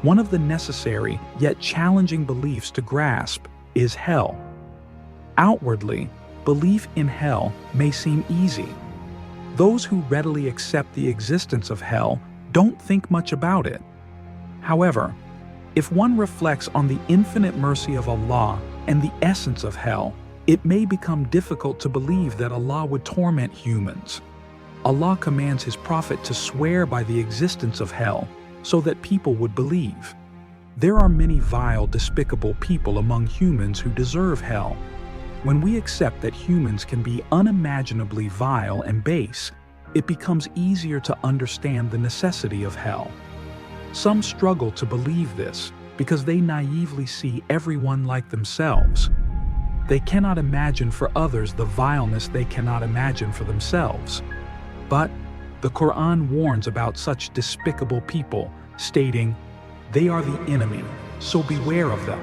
One of the necessary yet challenging beliefs to grasp is hell. Outwardly, belief in hell may seem easy. Those who readily accept the existence of hell don't think much about it. However, if one reflects on the infinite mercy of Allah and the essence of hell, it may become difficult to believe that Allah would torment humans. Allah commands His Prophet to swear by the existence of hell so that people would believe. There are many vile, despicable people among humans who deserve hell. When we accept that humans can be unimaginably vile and base, it becomes easier to understand the necessity of hell. Some struggle to believe this because they naively see everyone like themselves. They cannot imagine for others the vileness they cannot imagine for themselves. But the Quran warns about such despicable people, stating, "They are the enemy, so beware of them.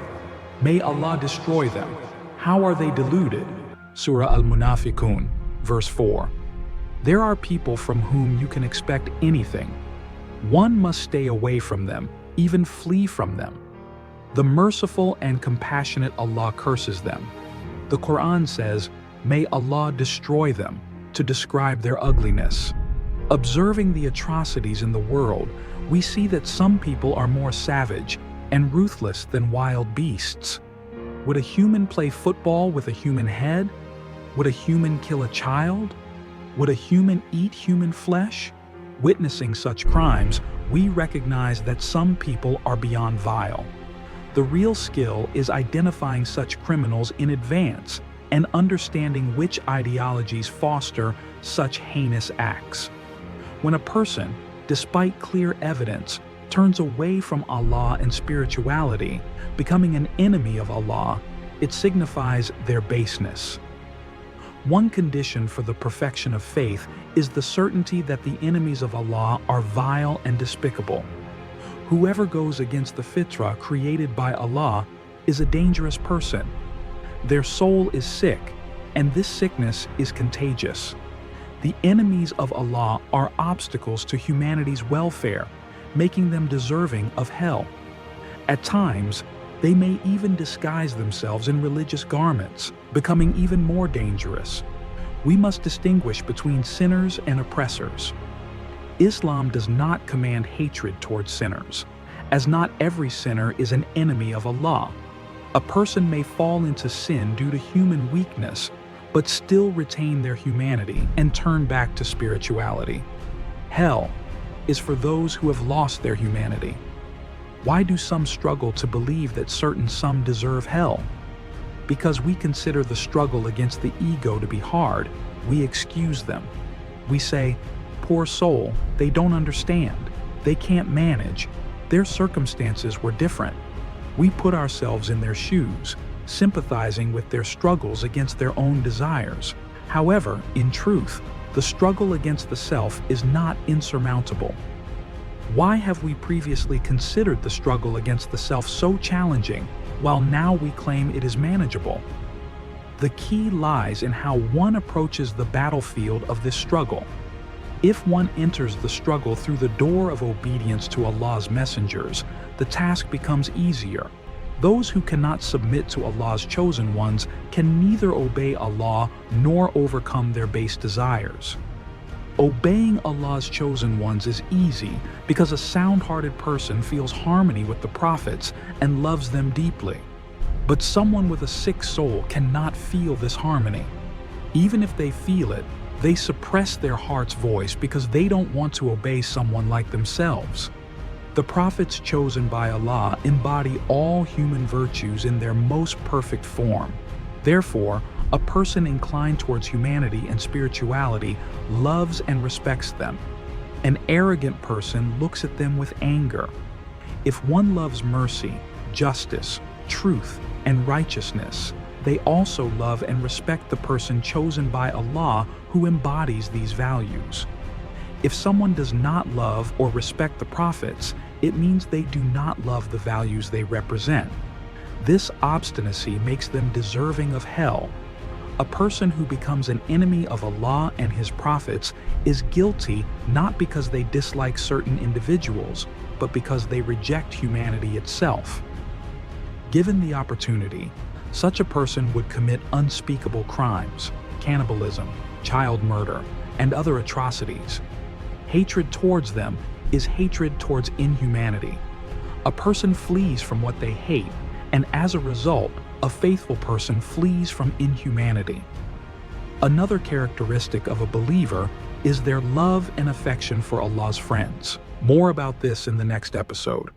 May Allah destroy them. How are they deluded?" Surah Al-Munafiqun, verse 4. There are people from whom you can expect anything. One must stay away from them, even flee from them. The merciful and compassionate Allah curses them. The Quran says, "May Allah destroy them," to describe their ugliness. Observing the atrocities in the world, we see that some people are more savage and ruthless than wild beasts. Would a human play football with a human head? Would a human kill a child? Would a human eat human flesh? Witnessing such crimes, we recognize that some people are beyond vile. The real skill is identifying such criminals in advance and understanding which ideologies foster such heinous acts. When a person, despite clear evidence, turns away from Allah and spirituality, becoming an enemy of Allah, it signifies their baseness. One condition for the perfection of faith is the certainty that the enemies of Allah are vile and despicable. Whoever goes against the fitrah created by Allah is a dangerous person. Their soul is sick, and this sickness is contagious. The enemies of Allah are obstacles to humanity's welfare, making them deserving of hell. At times, they may even disguise themselves in religious garments, becoming even more dangerous. We must distinguish between sinners and oppressors. Islam does not command hatred towards sinners, as not every sinner is an enemy of Allah. A person may fall into sin due to human weakness, but still retain their humanity and turn back to spirituality. Hell is for those who have lost their humanity. Why do some struggle to believe that some deserve hell? Because we consider the struggle against the ego to be hard, we excuse them. We say, "Poor soul, they don't understand. They can't manage. Their circumstances were different." We put ourselves in their shoes, sympathizing with their struggles against their own desires. However, in truth, the struggle against the self is not insurmountable. Why have we previously considered the struggle against the self so challenging, while now we claim it is manageable? The key lies in how one approaches the battlefield of this struggle. If one enters the struggle through the door of obedience to Allah's messengers, the task becomes easier. Those who cannot submit to Allah's chosen ones can neither obey Allah nor overcome their base desires. Obeying Allah's chosen ones is easy because a sound-hearted person feels harmony with the prophets and loves them deeply. But someone with a sick soul cannot feel this harmony. Even if they feel it, they suppress their heart's voice because they don't want to obey someone like themselves. The prophets chosen by Allah embody all human virtues in their most perfect form. Therefore, a person inclined towards humanity and spirituality loves and respects them. An arrogant person looks at them with anger. If one loves mercy, justice, truth, and righteousness, they also love and respect the person chosen by Allah who embodies these values. If someone does not love or respect the prophets, it means they do not love the values they represent. This obstinacy makes them deserving of hell. A person who becomes an enemy of Allah and His prophets is guilty not because they dislike certain individuals, but because they reject humanity itself. Given the opportunity, such a person would commit unspeakable crimes, cannibalism, child murder, and other atrocities. Hatred towards them is hatred towards inhumanity. A person flees from what they hate, and as a result, a faithful person flees from inhumanity. Another characteristic of a believer is their love and affection for Allah's friends. More about this in the next episode.